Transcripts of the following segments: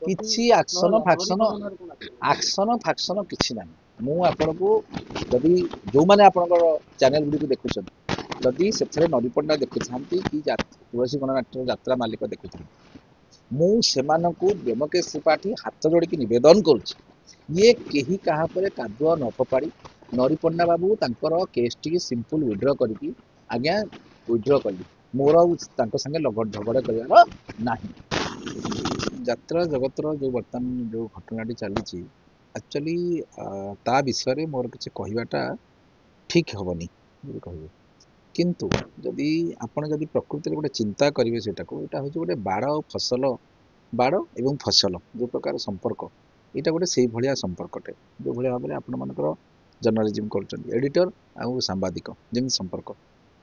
କିଛି action faction କିଛି ନାହିଁ। ମୁଁ ଆପଣଙ୍କୁ ଯଦି ଯୋଉମାନେ ଆପଣଙ୍କର ଚ୍ୟାନେଲ ଗୁଡ଼ିକୁ ଦେଖୁଛନ୍ତି ଯଦି ସେଥିରେ ନରିପଣ୍ଡା ଦେଖୁଥାନ୍ତି କି ତୁଳସୀ ଗଣନାଟ୍ୟର ଯାତ୍ରା ମାଲିକ ଦେଖୁଥାନ୍ତି, ମୁଁ ସେମାନଙ୍କୁ ବ୍ୟୋମକେଶ ତ୍ରିପାଠୀ ହାତ ଯୋଡ଼ିକି ନିବେଦନ କରୁଛି, ଇଏ କେହି କାହା ଉପରେ କାଦୁଅ ନ ଫୋପାଡ଼ି ନରିପଣ୍ଡା ବାବୁ ତାଙ୍କର କେସ୍ଟିକି ସିମ୍ପଲ ୱିଡ୍ର କରିକି ଆଜ୍ଞା ୱିଡ୍ର କଲି, ମୋର ଆଉ ତାଙ୍କ ସାଙ୍ଗେ ଝଗଡ଼ା କରିବାର ନାହିଁ। ଯାତ୍ରା ଜଗତର ଯୋଉ ବର୍ତ୍ତମାନ ଯୋଉ ଘଟଣାଟି ଚାଲିଛି ଆକ୍ଚୁଆଲି ତା ବିଷୟରେ ମୋର କିଛି କହିବାଟା ଠିକ ହବନି ଯଦି କହିବେ, କିନ୍ତୁ ଯଦି ଆପଣ ଯଦି ପ୍ରକୃତିରେ ଗୋଟେ ଚିନ୍ତା କରିବେ ସେଟାକୁ, ଏଇଟା ହେଉଛି ଗୋଟେ ବାଡ଼ ଆଉ ଫସଲ, ବାଡ଼ ଏବଂ ଫସଲ ଯେଉଁ ପ୍ରକାର ସମ୍ପର୍କ, ଏଇଟା ଗୋଟେ ସେଇଭଳିଆ ସମ୍ପର୍କଟେ ଯେଉଁଭଳିଆ ଭାବରେ ଆପଣମାନଙ୍କର ଜର୍ଣ୍ଣାଲିଜିମ୍ କରୁଛନ୍ତି ଏଡିଟର ଆଉ ସାମ୍ବାଦିକ ଯେମିତି ସମ୍ପର୍କ,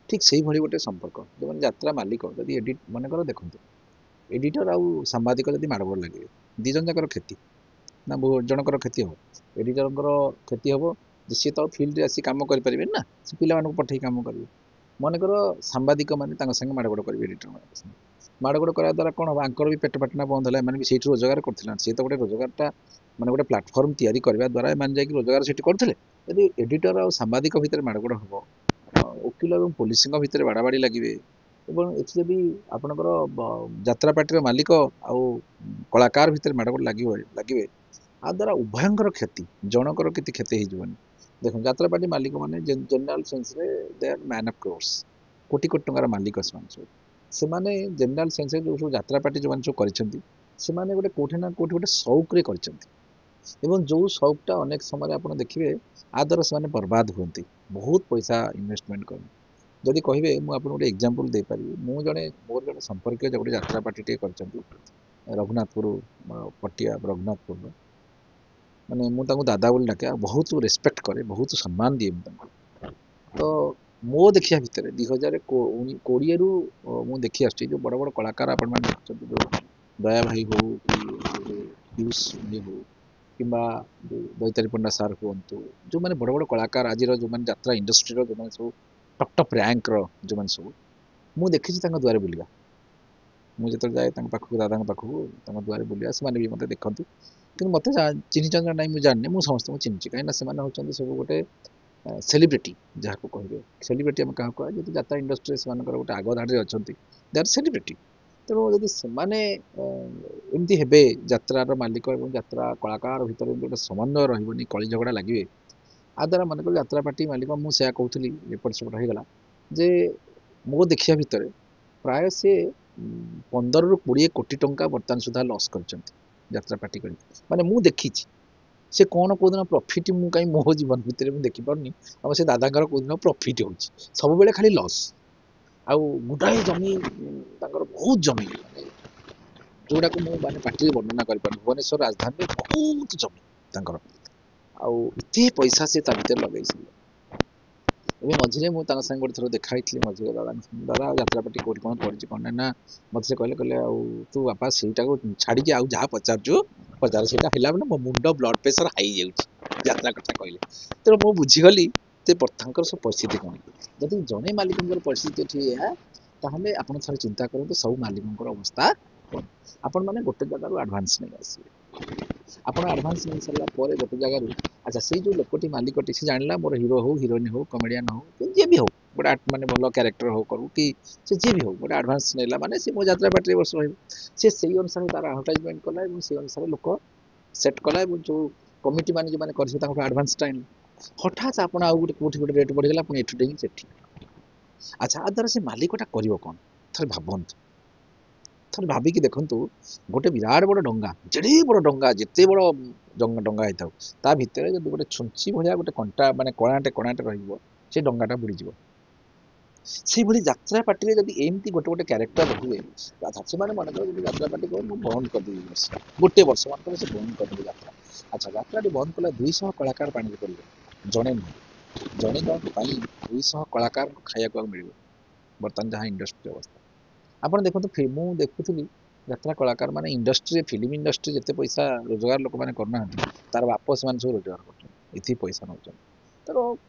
ଠିକ୍ ସେଇଭଳି ଗୋଟେ ସମ୍ପର୍କ। ଯେଉଁମାନେ ଯାତ୍ରା ମାଲିକ ଯଦି ମନେକର ଦେଖନ୍ତୁ ଏଡିଟର ଆଉ ସାମ୍ବାଦିକ ଯଦି ମାଡ଼ଗୋଳ ଲାଗିବେ, ଦୁଇ ଜଣ ଯାକର କ୍ଷତି ନା ଜଣଙ୍କର କ୍ଷତି ହେବ। ଏଡିଟରଙ୍କର କ୍ଷତି ହେବ ଯେ ସିଏ ତ ଆଉ ଫିଲ୍ଡରେ ଆସି କାମ କରିପାରିବେନି ନା, ସେ ପିଲାମାନଙ୍କୁ ପଠେଇ କାମ କରିବେ। ମନେକର ସାମ୍ବାଦିକ ମାନେ ତାଙ୍କ ସାଙ୍ଗେ ମାଡ଼ଗୋଳ କରିବେ ଏଡିଟର ମାନଙ୍କ ସାଙ୍ଗେ, ମାଡ଼ଗୋଳ କରିବା ଦ୍ୱାରା କ'ଣ ହେବ, ଆଙ୍କର ବି ପେଟ ପାଟଣା ବନ୍ଦ ହେଲା, ଏମାନେ ବି ସେଇଠି ରୋଜଗାର କରୁଥିଲେ, ସିଏ ତ ଗୋଟେ ରୋଜଗାରଟା ମାନେ ଗୋଟେ ପ୍ଲାଟଫର୍ମ ତିଆରି କରିବା ଦ୍ୱାରା ଏମାନେ ଯାଇକି ରୋଜଗାର ସେଠି କରୁଥିଲେ। ଯଦି ଏଡିଟର ଆଉ ସାମ୍ବାଦିକ ଭିତରେ ମାଡ଼ଗୋଳ ହେବ, ଓକିଲ ଏବଂ ପୋଲିସଙ୍କ ଭିତରେ ବାଡ଼ାବାଡ଼ି ଲାଗିବେ, ଏବଂ ଏଠି ଯଦି ଆପଣଙ୍କର ଯାତ୍ରା ପାର୍ଟିର ମାଲିକ ଆଉ କଳାକାର ଭିତରେ ମାଡ଼ଗୋଳ ଲାଗିବେ, ଆ ଦ୍ୱାରା ଉଭୟଙ୍କର କ୍ଷତି, ଜଣଙ୍କର କିଛି କ୍ଷତି ହେଇଯିବନି। ଦେଖନ୍ତୁ ଯାତ୍ରା ପାର୍ଟି ମାଲିକ ମାନେ ଜେନେରାଲ ସେନ୍ସରେ they are man of crores, କୋଟି କୋଟି ଟଙ୍କାର ମାଲିକ ସେମାନେ ସବୁ। ସେମାନେ ଜେନେରାଲ ସେନ୍ସରେ ଯେଉଁ ସବୁ ଯାତ୍ରା ପାର୍ଟି ଯେଉଁମାନେ ସବୁ କରିଛନ୍ତି, ସେମାନେ ଗୋଟେ କୋଉଠି ନା କୋଉଠି ଗୋଟେ ସଉକରେ କରିଛନ୍ତି, ଏବଂ ଯେଉଁ ସଉକଟା ଅନେକ ସମୟରେ ଆପଣ ଦେଖିବେ ଆ ଦ୍ୱାରା ସେମାନେ ବର୍ବାଦ ହୁଅନ୍ତି, ବହୁତ ପଇସା ଇନଭେଷ୍ଟମେଣ୍ଟ କରନ୍ତି। ଯଦି କହିବେ ମୁଁ ଆପଣଙ୍କୁ ଗୋଟେ ଏକ୍ଜାମ୍ପଲ ଦେଇପାରିବି, ମୋର ଜଣେ ସମ୍ପର୍କୀୟ ଗୋଟେ ଯାତ୍ରା ପାର୍ଟିଟିଏ କରିଛନ୍ତି ରଘୁନାଥପୁର ପଟିଆ ରଘୁନାଥପୁରର, ମାନେ ମୁଁ ତାଙ୍କୁ ଦାଦା ବୋଲି ଡାକେ, ଆଉ ବହୁତ ରେସ୍ପେକ୍ଟ କରେ, ବହୁତ ସମ୍ମାନ ଦିଏ ମୁଁ ତାଙ୍କୁ। ତ ମୋ ଦେଖିବା ଭିତରେ 2020ରୁ ମୁଁ ଦେଖି ଆସୁଛି ଯେଉଁ ବଡ଼ ବଡ଼ କଳାକାର ଆପଣମାନେ ଦେଖୁଛନ୍ତି, ଯେଉଁ ଦୟା ଭାଇ ହଉ କି ପିୟୁଷ ଭାଇ ହଉ କିମ୍ବା ଦୈତାରୀ ପଣ୍ଡା ସାର୍ ହୁଅନ୍ତୁ, ଯେଉଁମାନେ ବଡ଼ ବଡ଼ କଳାକାର ଆଜିର ଯେଉଁମାନେ ଯାତ୍ରା ଇଣ୍ଡଷ୍ଟ୍ରିର ଯେଉଁମାନେ ସବୁ ଟପ୍ ଟପ୍ ର୍ୟାଙ୍କର ଯେଉଁମାନେ ସବୁ, ମୁଁ ଦେଖିଛି ତାଙ୍କ ଦୁଆରେ ବୁଲିବା। ମୁଁ ଯେତେବେଳେ ଯାଏ ତାଙ୍କ ପାଖକୁ, ଦାଦାଙ୍କ ପାଖକୁ ତାଙ୍କ ଦୁଆରେ ବୁଲିବା, ସେମାନେ ବି ମୋତେ ଦେଖନ୍ତି, କିନ୍ତୁ ମୋତେ ଚିହ୍ନିଛନ୍ତି ନାହିଁ ମୁଁ ଜାଣିନି, ମୁଁ ସମସ୍ତଙ୍କୁ ଚିହ୍ନିଛି, କାହିଁକିନା ସେମାନେ ହେଉଛନ୍ତି ସବୁ ଗୋଟେ ସେଲିବ୍ରିଟି, ଯାହାକୁ କହିବେ ସେଲିବ୍ରିଟି ଆମେ କାହାକୁ କୁହା, ଯଦି ଯାତ୍ରା ଇଣ୍ଡଷ୍ଟ୍ରିରେ ସେମାନଙ୍କର ଗୋଟେ ଆଗ ଧାଡ଼ିରେ ଅଛନ୍ତି, ଦେ ଆର୍ ସେଲିବ୍ରିଟି। ତେଣୁ ଯଦି ସେମାନେ ଏମିତି ହେବେ, ଯାତ୍ରାର ମାଲିକ ଏବଂ ଯାତ୍ରା କଳାକାର ଭିତରେ ଏମିତି ଗୋଟେ ସମନ୍ୱୟ ରହିବନି, କଳି ଝଗଡ଼ା ଲାଗିବେ, ଆ ଦ୍ୱାରା ମନେକର ଯାତ୍ରା ପାର୍ଟି ମାଲିକ, ମୁଁ ସେୟା କହୁଥିଲି ଏପଟ ସେପଟ ହେଇଗଲା, ଯେ ମୋ ଦେଖିବା ଭିତରେ ପ୍ରାୟ ସେ 15ରୁ 20 କୋଟି ଟଙ୍କା ବର୍ତ୍ତମାନ ସୁଦ୍ଧା ଲସ୍ କରିଛନ୍ତି ଯାତ୍ରା ପାର୍ଟି କରି। ମାନେ ମୁଁ ଦେଖିଛି ସେ କ'ଣ କୋଉଦିନ ପ୍ରଫିଟ୍, ମୁଁ କାହିଁ ମୋ ଜୀବନ ଭିତରେ ମୁଁ ଦେଖିପାରୁନି, ଆଉ ସେ ଦାଦାଙ୍କର କୋଉଦିନ ପ୍ରଫିଟ୍ ହେଉଛି, ସବୁବେଳେ ଖାଲି ଲସ୍। ଆଉ ଗୁଡ଼ାଏ ଜମି ତାଙ୍କର, ବହୁତ ଜମି, ଯୋଉଟାକୁ ମୁଁ ମାନେ ପାଟିରେ ବର୍ଣ୍ଣନା କରିପାରୁନି, ଭୁବନେଶ୍ୱର ରାଜଧାନୀରେ ବହୁତ ଜମି ତାଙ୍କର, ଆଉ ଏତେ ପଇସା ସେ ତା ଭିତରେ ଲଗେଇଛନ୍ତି। ଏବେ ମଝିରେ ମୁଁ ତାଙ୍କ ସାଙ୍ଗେ ଗୋଟେ ଥର ଦେଖା ହେଇଥିଲି, ମଝିରେ ଦାଦାଙ୍କ ସାଙ୍ଗେ, ଦାଦା ଯାତ୍ରା ପାର୍ଟି କୋଉଠି କ'ଣ ପଡ଼ିଛି କ'ଣ ନାହିଁ ନା, ମୋତେ ସେ କହିଲେ ଆଉ ତୁ ବାପା ସେଇଟାକୁ ଛାଡ଼ିକି ଆଉ ଯାହା ପଚାରୁଛୁ ପଚାର, ସେଇଟା ହେଲା ମାନେ ମୋ ମୁଣ୍ଡ ବ୍ଲଡ ପ୍ରେସର ହାଇ ହେଇଯାଉଛି ଯାତ୍ରା କଥା କହିଲେ। ତେଣୁ ମୁଁ ବୁଝିଗଲି ଯେ ତାଙ୍କର ସବୁ ପରିସ୍ଥିତି କ'ଣ। ଯଦି ଜଣେ ମାଲିକଙ୍କର ପରିସ୍ଥିତି ଏଠି ଏହା, ତାହେଲେ ଆପଣ ଥରେ ଚିନ୍ତା କରନ୍ତୁ ସବୁ ମାଲିକଙ୍କର ଅବସ୍ଥା କ'ଣ। ଆପଣମାନେ ଗୋଟେ ଜାଗାରୁ ଆଡ଼ଭାନ୍ସ ନେଇ ଆସିବେ, ଆପଣ ଆଡ଼ଭାନ୍ସ ନେଇ ସାରିଲା ପରେ ଗୋଟେ ଜାଗାରୁ, ଆଚ୍ଛା ସେଇ ଯେଉଁ ଲୋକଟି ମାଲିକଟି ସେ ଜାଣିଲା ମୋର ହିରୋ ହଉ, ହିରୋଇନ୍ ହଉ, କମେଡ଼ିଆନ୍ ହଉ, ଯିଏ ବି ହଉ, ଗୋଟେ ମାନେ ଭଲ କ୍ୟାରେକ୍ଟର ହଉ କରୁ କି ସେ ଯିଏ ବି ହଉ, ଗୋଟେ ଆଡ଼ଭାନ୍ସ ନେଲା ମାନେ ସେ ମୋ ଯାତ୍ରା ପାର୍ଟିରେ ବର୍ଷ ରହିବ, ସେ ସେଇ ଅନୁସାରେ ତାର ଆଡ଼ଭର୍ଟାଇଜମେଣ୍ଟ କଲା ଏବଂ ସେଇ ଅନୁସାରେ ଲୋକ ସେଟ୍ କଲା, ଏବଂ ଯେଉଁ କମିଟି ମାନେ ଯେଉଁମାନେ କରିଥିବେ ତାଙ୍କଠୁ ଆଡ଼ଭାନ୍ସଟା ଆଣିଲେ। ହଠାତ୍ ଆପଣ ଆଉ ଗୋଟେ କୋଉଠି ଗୋଟେ ରେଟ୍ ବଢ଼ିଗଲା, ପୁଣି ଏଠୁ ଡେଇଁକି ସେଠି। ଆଚ୍ଛା ଆ ଦ୍ୱାରା ସେ ମାଲିକଟା କରିବ କ'ଣ, ଥରେ ଭାବନ୍ତୁ, ଥରେ ଭାବିକି ଦେଖନ୍ତୁ। ଗୋଟେ ବିରାଟ ବଡ଼ ଡଙ୍ଗା, ଯେଡ଼େ ବଡ଼ ଡଙ୍ଗା, ଯେତେ ବଡ଼ ଡଙ୍ଗା ହେଇଥାଉ, ତା ଭିତରେ ଯଦି ଗୋଟେ ଛୁଞ୍ଚି ଭଳିଆ ଗୋଟେ କଣ୍ଟା, ମାନେ କଣାଟେ ରହିବ, ସେ ଡଙ୍ଗାଟା ବୁଡ଼ିଯିବ। ସେଇଭଳି ଯାତ୍ରା ପାର୍ଟିରେ ଯଦି ଏମିତି ଗୋଟେ ଗୋଟେ କ୍ୟାରେକ୍ଟର ରହିବେ, ସେମାନେ ମନେକର ଯଦି ଯାତ୍ରା ପାର୍ଟି କହିବେ ମୁଁ ବନ୍ଦ କରିଦେବି ବର୍ଷ, ଗୋଟେ ବର୍ଷ ମନେକର ସେ ବନ୍ଦ କରିଦେବେ ଯାତ୍ରା। ଆଚ୍ଛା ଯାତ୍ରାଟି ବନ୍ଦ କଲେ 200 କଳାକାର ପାଣିରେ ପଡ଼ିବେ, ଜଣେ ନୁହେଁ, ଜଣେ ଜଣଙ୍କ ପାଇଁ 200 କଳାକାରଙ୍କୁ ଖାଇବାକୁ ଆଉ ମିଳିବ। ବର୍ତ୍ତମାନ ଯାହା ଇଣ୍ଡଷ୍ଟ୍ରି ଅବସ୍ଥା ଆପଣ ଦେଖନ୍ତୁ, ମୁଁ ଦେଖୁଥିଲି ଯାତ୍ରା କଳାକାର ମାନେ ଇଣ୍ଡଷ୍ଟ୍ରିରେ, ଫିଲ୍ମ ଇଣ୍ଡଷ୍ଟ୍ରି ଯେତେ ପଇସା ରୋଜଗାର ଲୋକମାନେ କରୁନାହାନ୍ତି, ତାର ବାପ ସେମାନେ ସବୁ ରୋଜଗାର କରୁଛନ୍ତି, ଏତିକି ପଇସା ନେଉଛନ୍ତି। ତ ତେଣୁ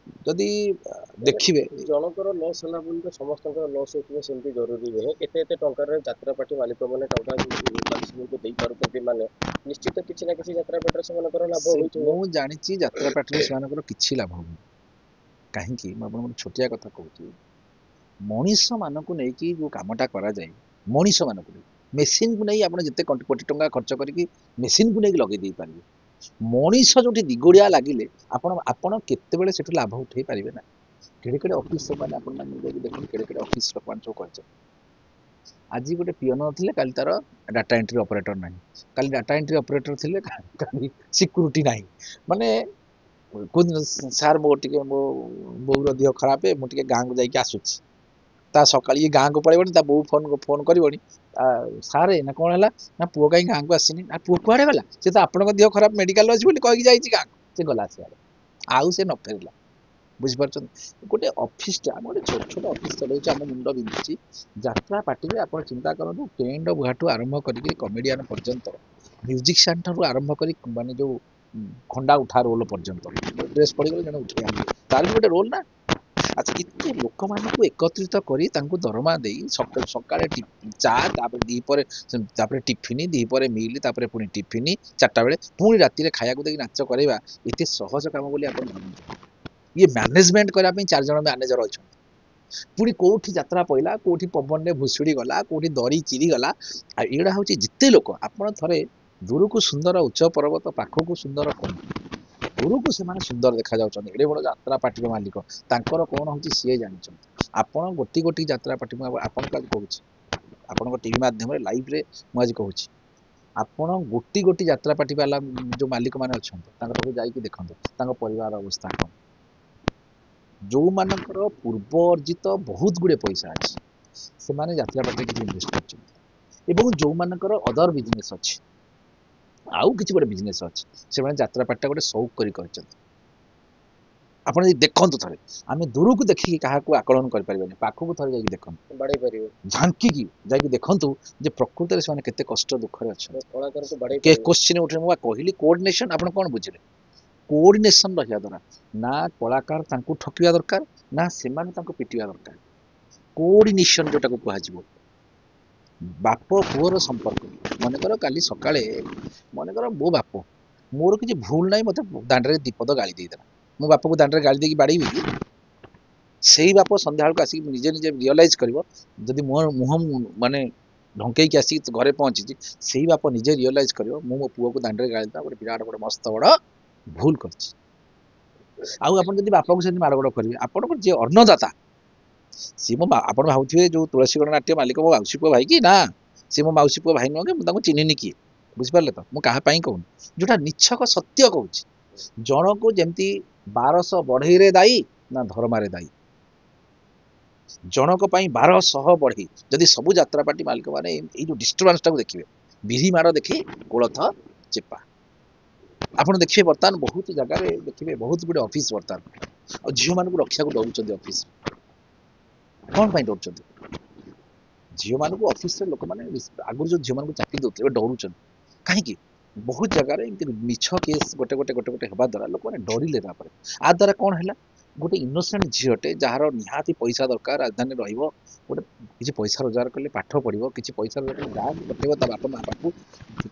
ଯଦି ଦେଖିବେ ଜଣଙ୍କର ଲସ୍ ହେଲା ବୋଲି ତ ସମସ୍ତଙ୍କର ଲସ୍ ହେଇଥିବ ସେମିତି ଜରୁରୀ ନୁହେଁ। ଏତେ ଏତେ ଟଙ୍କାରେ ଯାତ୍ରା ପାର୍ଟି ମାଲିକ ମାନେ ଟଙ୍କା ସେମାନଙ୍କୁ ଦେଇପାରୁଛନ୍ତି ମାନେ ନିଶ୍ଚିତ କିଛି ନା କିଛି ଯାତ୍ରା ପାର୍ଟିରେ ସେମାନଙ୍କର ଲାଭ ହୋଇଥିବ। ମୁଁ ଜାଣିଛି ଯାତ୍ରା ପାର୍ଟିରେ ସେମାନଙ୍କର କିଛି ଲାଭ ହଉନି। କାହିଁକି ମୁଁ ଆପଣଙ୍କୁ ଗୋଟେ ଛୋଟିଆ କଥା କହୁଛି। ମଣିଷ ମାନଙ୍କୁ ନେଇକି ଯୋଉ କାମଟା କରାଯାଏ, ମଣିଷ ମାନଙ୍କୁ ନେଇ ମେସିନକୁ ନେଇ ଆପଣ ଯେତେ କୋଟି ଟଙ୍କା ଖର୍ଚ୍ଚ କରିକି ମେସିନକୁ ନେଇକି ଲଗେଇ ଦେଇପାରିବେ, ମଣିଷ ଯୋଉଠି ଦିଗୋଡ଼ିଆ ଲାଗିଲେ ଆପଣ ଆପଣ କେତେବେଳେ ସେଠୁ ଲାଭ ଉଠେଇ ପାରିବେ ନା। କେଡ଼େ କେଡ଼େ ଅଫିସ ମାନେ ଆପଣ ଯାଇକି ଦେଖନ୍ତୁ, କେଡ଼େ କେଡ଼େ ଅଫିସ ଲୋକମାନେ ସବୁ କରିଛନ୍ତି। ଆଜି ଗୋଟେ ପିଅନ ଥିଲେ, କାଲି ତାର ଡାଟା ଏଣ୍ଟ୍ରି ଅପରେଟର ନାହିଁ, କାଲି ଡାଟା ଏଣ୍ଟ୍ରି ଅପରେଟର ଥିଲେ, କାଲି ସିକ୍ୟୁରିଟି ନାହିଁ। ମାନେ କୋଉଦିନ ସାର୍ ମୋ ଟିକେ ମୋ ବୋଉର ଦେହ ଖରାପ, ମୁଁ ଟିକେ ଗାଁକୁ ଯାଇକି ଆସୁଛି। ତା ସକାଳେ ଇଏ ଗାଁକୁ ପଳେଇବଣି, ତା ବୋଉ ଫୋନ କରିବଣି, ସାରେ ନା କଣ ହେଲା, ନା ପୁଅ କାହିଁ ଗାଁକୁ ଆସିନି। ନା ପୁଅ କୁଆଡେ ଗଲା, ସେ ତ ଆପଣଙ୍କ ଦେହ ଖରାପ ମେଡିକାଲ ଅଛି ବୋଲି କହିକି ଯାଇଛି ଗାଁକୁ, ସେ ଗଲା ସିଆଡେ, ଆଉ ସେ ନ ଫେରିଲା। ବୁଝିପାରୁଛନ୍ତି? ଗୋଟେ ଅଫିସଟା, ଆମେ ଗୋଟେ ଛୋଟ ଛୋଟ ଅଫିସ ଚଳଉଛି, ଆମ ମୁଣ୍ଡ ବିନ୍ଧୁଛି। ଯାତ୍ରା ପାର୍ଟିରେ ଆପଣ ଚିନ୍ତା କରନ୍ତୁ, ଟେଣ୍ଟ ବୁହାଠୁ ଆରମ୍ଭ କରିକି କମେଡିଆନ ପର୍ଯ୍ୟନ୍ତ, ମ୍ୟୁଜିସିଆନ ଠାରୁ ଆରମ୍ଭ କରି ମାନେ ଯୋଉ ଖଣ୍ଡା ଉଠା ରୋଲ ପର୍ଯ୍ୟନ୍ତ, ଡ୍ରେସ୍ ପଡ଼ିଗଲେ ଜଣେ ଉଠେଇ ଆଣିବେ, ତାର ବି ଗୋଟେ ରୋଲ ନା। ଆଚ୍ଛା, ଏତେ ଲୋକମାନଙ୍କୁ ଏକତ୍ରିତ କରି ତାଙ୍କୁ ଦରମା ଦେଇ ସକାଳେ ଚା, ତାପରେ ଦ୍ୱିପହରେ ତାପରେ ଟିଫିନ, ଦ୍ୱିପହରେ ମିଲ୍, ତାପରେ ପୁଣି ଟିଫିନ, ଚାରିଟା ବେଳେ ପୁଣି ରାତିରେ ଖାଇବାକୁ ଦେଇକି ନାଚ କରାଇବା ଏତେ ସହଜ କାମ ବୋଲି ଆପଣ ଭାବନ୍ତୁ। ଇଏ ମ୍ୟାନେଜମେଣ୍ଟ କରିବା ପାଇଁ 4 ଜଣ ମ୍ୟାନେଜର ଅଛନ୍ତି। ପୁଣି କୋଉଠି ଯାତ୍ରା ପଇଲା, କୋଉଠି ପବନରେ ଭୁଷୁଡି ଗଲା, କୋଉଠି ଦରି ଚିରିଗଲା, ଆଉ ଏଇଟା ହଉଛି ଯେତେ ଲୋକ। ଆପଣ ଥରେ ଦୂରକୁ ସୁନ୍ଦର ଉଚ୍ଚ ପର୍ବତ, ପାଖକୁ ସୁନ୍ଦର କନ୍ଧ, ଦୂରକୁ ସେମାନେ ସୁନ୍ଦର ଦେଖାଯାଉଛନ୍ତି, ଏଡେ ବଡ ଯାତ୍ରା ପାର୍ଟିର ମାଲିକ, ତାଙ୍କର କଣ ହଉଛି ସିଏ ଜାଣିଛନ୍ତି। ଆପଣ ଗୋଟି ଗୋଟି ଯାତ୍ରା ପାର୍ଟି, ମୁଁ ଆପଣଙ୍କୁ ଆଜି କହୁଛି, ଆପଣଙ୍କ ଟିଭି ମାଧ୍ୟମରେ ଲାଇଭରେ ମୁଁ ଆଜି କହୁଛି, ଆପଣ ଗୋଟି ଗୋଟି ଯାତ୍ରା ପାର୍ଟି ବାଲା ଯୋଉ ମାଲିକ ମାନେ ଅଛନ୍ତି, ତାଙ୍କ ପାଖକୁ ଯାଇକି ଦେଖନ୍ତୁ ତାଙ୍କ ପରିବାର ଅବସ୍ଥା କଣ। ଯୋଉମାନଙ୍କର ପୂର୍ବ ଅର୍ଜିତ ବହୁତ ଗୁଡେ ପଇସା ଅଛି, ସେମାନେ ଯାତ୍ରା ପାର୍ଟିରେ କିଛି ଇନଭେଷ୍ଟ କରିଛନ୍ତି, ଏବଂ ଯୋଉମାନଙ୍କର ଅଦର ବିଜନେସ ଅଛି, ଆଉ କିଛି ଗୋଟେ ବିଜନେସ ଅଛି, ସେମାନେ ଯାତ୍ରା ପାର୍ଟିଟା ଗୋଟେ ସଉକ କରି କରିଛନ୍ତି। ଆପଣ ଯଦି ଦେଖନ୍ତୁ ଥରେ, ଆମେ ଦୂରକୁ ଦେଖିକି କାହାକୁ ଆକଳନ କରିପାରିବାନି, ପାଖକୁ ଥରେ ଯାଇକି ଦେଖନ୍ତୁ, ବାଡେଇ ପାରିବେ, ଝାଙ୍କିକି ଯାଇକି ଦେଖନ୍ତୁ ଯେ ପ୍ରକୃତରେ ସେମାନେ କେତେ କଷ୍ଟ ଦୁଃଖରେ ଅଛନ୍ତି। କଳାକାରକୁ ବାଡେଇ କେ ପାରିବେ। କୋଶ୍ଚିନ୍ ଉଠେ, ମୁଁ କହିଲି କୋଅର୍ଡିନେସନ, ଆପଣ କଣ ବୁଝିଲେ? କୋଅର୍ଡିନେସନ ରହିବା ଦ୍ୱାରା ନା କଳାକାର ତାଙ୍କୁ ଠକିବା ଦରକାର, ନା ସେମାନେ ତାଙ୍କୁ ପିଟିବା ଦରକାର। କୋଅର୍ଡିନେସନ ଯୋଉଟାକୁ କୁହାଯିବ, ବାପ ପୁଅର ସମ୍ପର୍କ। ମନେକର କାଲି ସକାଳେ, ମନେକର ମୋ ବାପ, ମୋର କିଛି ଭୁଲ ନାହିଁ, ମତେ ଦାଣ୍ଡରେ ଦିପଦ ଗାଳି ଦେଇଦେଲା, ମୋ ବାପକୁ ଦାଣ୍ଡରେ ଗାଳି ଦେଇକି ବାଡେଇବି କି? ସେଇ ବାପ ସନ୍ଧ୍ୟାବେଳକୁ ଆସିକି ନିଜେ ନିଜେ ରିଅଲାଇଜ କରିବ, ଯଦି ମୋ ମୁହଁ ମାନେ ଢଙ୍କେଇକି ଆସିକି ଘରେ ପହଞ୍ଚିଛି, ସେଇ ବାପ ନିଜେ ରିଅଲାଇଜ କରିବ ମୁଁ ମୋ ପୁଅକୁ ଦାଣ୍ଡରେ ଗାଳି ଦେବା ଗୋଟେ ବିରାଟ ବଡ ମସ୍ତ ବଡ ଭୁଲ କରିଛି। ଆଉ ଆପଣ ଯଦି ବାପାକୁ ସେମିତି ମାଡ଼ଗୋଳ କରିବେ, ଆପଣଙ୍କର ଯିଏ ଅନ୍ନଦାତା, ସିଏ ଆପଣ ଭାବୁଥିବେ ଯୋଉ ତୁଳସୀ ଗଣନାଟ୍ୟ ମାଲିକ ମୋ ମାଉସୀ ପୁଅ ଭାଇ କି, ନା ସିଏ ମୋ ମାଉସୀ ପୁଅ ଭାଇ ନୁହଁ କି, ମୁଁ ତାଙ୍କୁ ଚିହ୍ନିନି କିଏ। ବୁଝିପାରିଲେ ତ, ମୁଁ କାହା ପାଇଁ କହୁନି, ଯୋଉଟା ନିଛକ ସତ୍ୟ କହୁଛି। ଜଣକୁ ଯେମିତି 1200 ବଢେଇରେ ଦାୟୀ ନା ଧର୍ମାରେ ଦାୟୀ, ଜଣକ ପାଇଁ 1200 ବଢେଇ। ଯଦି ସବୁ ଯାତ୍ରା ପାର୍ଟି ମାଲିକ ମାନେ ଏଇ ଯୋଉ ଡିଷ୍ଟର୍ବାନ୍ସ ଟାକୁ ଦେଖିବେ, ବିରି ମାଡ଼ ଦେଖି କୋଳଥ ଚେପା। ଆପଣ ଦେଖିବେ ବର୍ତ୍ତମାନ ବହୁତ ଜାଗାରେ ଦେଖିବେ, ବହୁତ ଗୁଡେ ଅଫିସ ବର୍ତ୍ତମାନ ଆଉ ଝିଅ ମାନଙ୍କୁ ରଖିବାକୁ ଡରୁଛନ୍ତି ଅଫିସ। କଣ ପାଇଁ ଡରୁଛନ୍ତି? ଝିଅ ମାନଙ୍କୁ ଅଫିସରେ ଲୋକମାନେ ଆଗରୁ ଯୋଉ ଝିଅ ମାନଙ୍କୁ ଚାକିରି ଦଉଥିଲେ, ଏବେ ଡରୁଛନ୍ତି। କାହିଁକି? ବହୁତ ଜାଗାରେ ଏମିତି ମିଛ କେସ୍ ଗୋଟେ ଗୋଟେ ହେବା ଦ୍ୱାରା ଲୋକମାନେ ଡରିଲେ। ତାପରେ ଆ ଦ୍ୱାରା କଣ ହେଲା, ଗୋଟେ ଇନୋସେଣ୍ଟ ଝିଅଟେ ଯାହାର ନିହାତି ପଇସା ଦରକାର, ରାଜଧାନୀରେ ରହିବ, ଗୋଟେ କିଛି ପଇସା ରୋଜଗାର କଲେ ପାଠ ପଢିବ, କିଛି ପଇସା ରୋଜଗାର କଲେ ଗାଁକୁ ପଠେଇବ ତା ବାପା ମା ପାଖକୁ,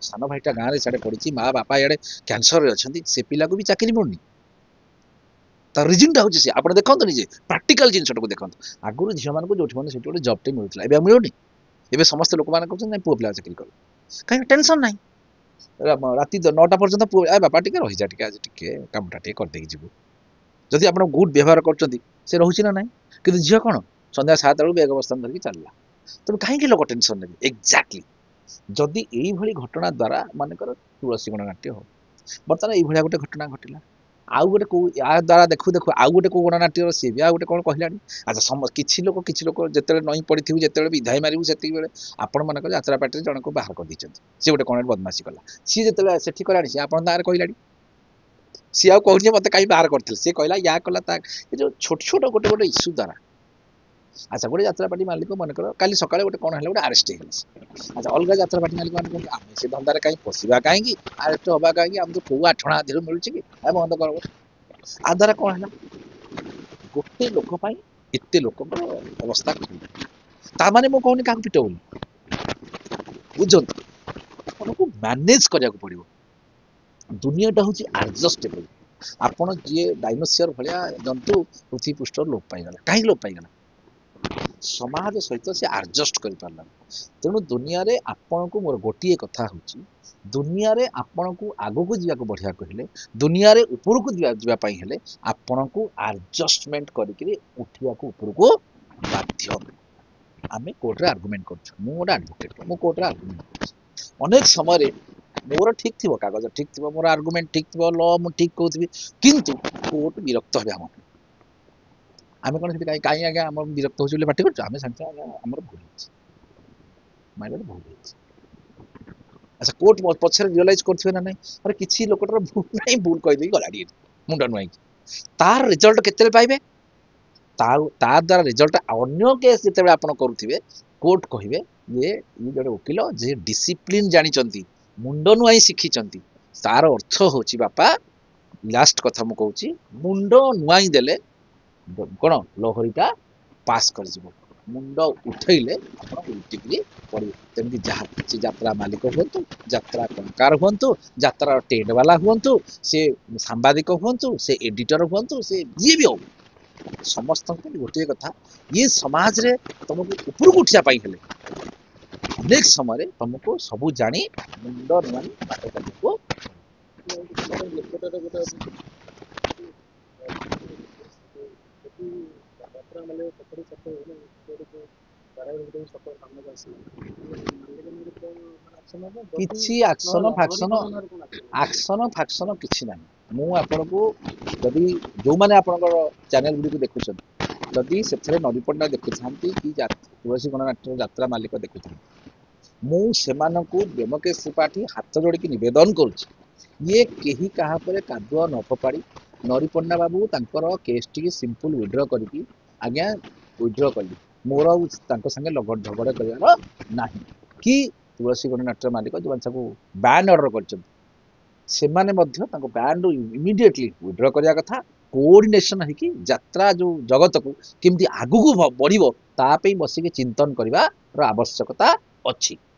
ସାନ ଭାଇଟା ଗାଁରେ ସିଆଡେ ପଢିଛି, ମା ବାପା ଇଆଡେ କ୍ୟାନ୍ସରରେ ଅଛନ୍ତି, ସେ ପିଲାକୁ ବି ଚାକିରି ମିଳୁନି। ତାର ରିଜିନଟା ହଉଛି ସେ, ଆପଣ ଦେଖନ୍ତୁ ନିଜେ ପ୍ରାକ୍ଟିକାଲ ଜିନିଷଟାକୁ ଦେଖନ୍ତୁ। ଆଗରୁ ଝିଅମାନଙ୍କୁ ଯୋଉଠି ମାନେ ସେଠି ଗୋଟେ ଜବଟେ ମିଳୁଥିଲା, ଏବେ ଆଉ ମିଳୁନି। ଏବେ ସମସ୍ତେ ଲୋକମାନେ କହୁଛନ୍ତି ନାଇଁ ପୁଅ ପିଲା ଚାକିରି କର, କାହିଁକି ଟେନସନ ନାହିଁ। ରାତି 9ଟା ପର୍ଯ୍ୟନ୍ତ ପୁଅ ବାପା ଟିକେ ରହିଯା, ଟିକେ ଆଜି ଟିକେ କାମଟା ଟିକେ କରିଦେଇକି ଯିବୁ। ଯଦି ଆପଣ ଗୁଡ ବ୍ୟବହାର କରୁଛନ୍ତି, ସେ ରହୁଛି ନା ନାହିଁ। କିନ୍ତୁ ଝିଅ କଣ, ସନ୍ଧ୍ୟା 7 ବେଳକୁ ବେଗ ବସ୍ତାନ ଧରିକି ଚାଲିଲା। ତେଣୁ କାହିଁକି ଲୋକ ଟେନସନ ନେବେ? ଏକ୍ଜାକ୍ଟଲି ଯଦି ଏଇଭଳି ଘଟଣା ଦ୍ୱାରା, ମନେକର ତୁଳସୀ ଗଣନାଟ୍ୟ ହଉ, ବର୍ତ୍ତମାନ ଏଇଭଳିଆ ଗୋଟେ ଘଟଣା ଘଟିଲା, ଆଉ ଗୋଟେ କୋଉ ୟା ଦ୍ୱାରା ଦେଖୁ ଦେଖୁ ଆଉ ଗୋଟେ କୋଉ ଗଣନାଟ୍ୟର ସିଏ ବି ଆଉ ଗୋଟେ କଣ କହିଲାଣି। ଆଚ୍ଛା, କିଛି ଲୋକ ଯେତେବେଳେ ନଇଁ ପଡିଥିବୁ, ଯେତେବେଳେ ବିଧାଇ ମାରିବୁ, ସେତିକି ବେଳେ ଆପଣ ମାନଙ୍କର ଯାତ୍ରା ପାର୍ଟିରେ ଜଣକୁ ବାହାର କରିଦେଇଛନ୍ତି, ସିଏ ଗୋଟେ କଣ ବଦମାସି କଲା, ସିଏ ଯେତେବେଳେ ସେଠି କଲାଣି, ସିଏ ଆପଣଙ୍କ ନାଁରେ କହିଲାଣି। ସିଏ ଆଉ କହୁଛି ମତେ କାହିଁ ବାହାର କରିଥିଲେ, ସିଏ କହିଲା ୟା କଲା ତା, ଏ ଯୋଉ ଛୋଟ ଛୋଟ ଗୋଟେ ଇସ୍ୟୁ ଦ୍ୱାରା। ଆଚ୍ଛା, ଗୋଟେ ଯାତ୍ରା ପାର୍ଟି ମାଲିକ ମନେକର କାଲି ସକାଳେ ଗୋଟେ କଣ ହେଲା, ଗୋଟେ ଆରେଷ୍ଟ ହେଇଗଲା। ଆଚ୍ଛା, ଅଲଗା ଯାତ୍ରା ପାର୍ଟି ମାଲିକ ମାନେ କୁହନ୍ତି ଆମେ ସେ ଧନ୍ଦାରେ କାହିଁ ପଶିବା, କାହିଁକି ଆରେଷ୍ଟ ହବା, କାହିଁକି, ଆମକୁ କୋଉ ଆଠଣା ଆଧିରୁ ମିଳୁଛି କି, ବନ୍ଦ କର। ଆ ଦ୍ୱାରା କଣ ହେଲା, गोटे लोक एते लोक अवस्था ताने मु कहूनी क्या पिट बोली बुझंतु आपको मैनेज करने पड़ो दुनियाटा हूँ आडजस्टेबल आपण जी डायनोसियर भाया जंतु पृथ्वी पृष्ठ लोप पाईगला कहीं लोप पाईगला समाज सहित से आडजस्ट कर पारला तेणु दुनिया रे आपण को मोर गोटे कथा हूँ दुनिया रे आपण को आगो को जावाक बढ़िया कहले दुनिया रे ऊपर को जावाई हेले आपण को आडजस्टमेंट करके उठिया को ऊपर को बाध्य आमे कोर्ट रे आर्गुमेंट करछु मु गोटे एडवोकेट मु कोर्ट रे आर्गुमेंट करछु अनेक समय रे मोर ठीक थी कागज ठीक थी मोर आर्गुमेंट ठीक थी ल मु ठीक कहूथि किंतु कोर्ट विरक्त हे आम कौन कहीं आज्ञा आम विरक्त हो पार्टी कर आम सागे आम भूल माइंड भूल अच्छा कोर्ट पछे रियलाइज करें ना ना अरे किसी लोकटर भूल ना भूल कहीदे गला मुंड नुआई तार रिजल्ट केते पाइबे ता द्वारा रिजल्ट अन्य केस जिते आप करुवे कोर्ट कहे ये जोड़े वकिल जे डिसिप्लिन जानी मुंड नुआई शिखी तार अर्थ हूँ बापा लास्ट कथा मु कहूँ मुंड नुआई देले कौन लहरीटा पास कर मुंड उठेले उल्टिकी पड़े तेमती जहाँ से यात्रा मालिक हूँ यात्रा कलाकार हूँ यात्रा टेंट वाला हूँ से सांबादिक हूँ से एडिटर हूँ से जी भी हो समस्त गोटे कथा ये समाज रे तुमको ऊपर को उठा हेले अनेक समय तुमको सबू जानी मुंड नुआई बाट को किसी एक्शन फाक्शन किसी ना मु आपण को जदि जो मैंने आपणकर चैनल गुडी देखुं जदि से नवी पंडा देखु कि तुलसी गणनाट्य यात्रा मालिक देखु मुझे व्यमकेश त्रिपाठी हाथ जोड़ी नवेदन करुच्ची ये कहीं क्या कादुआ न फपाड़ी नरी पंडा बाबू तांकर केस टी सिंपल विड्र करके आज्ञा विड्र कली मोर संगे लगड़ झगड़ करार ना कि तुलसी गणनाट्य मालिक जो बैन ऑर्डर कर बैन इमिडिएटली विड्र करने कथा कोऑर्डिनेशन है कि यात्रा जो जगत को केमती आगु को बढ़िबो तापई बसिक चिंतन करने आवश्यकता अच्छी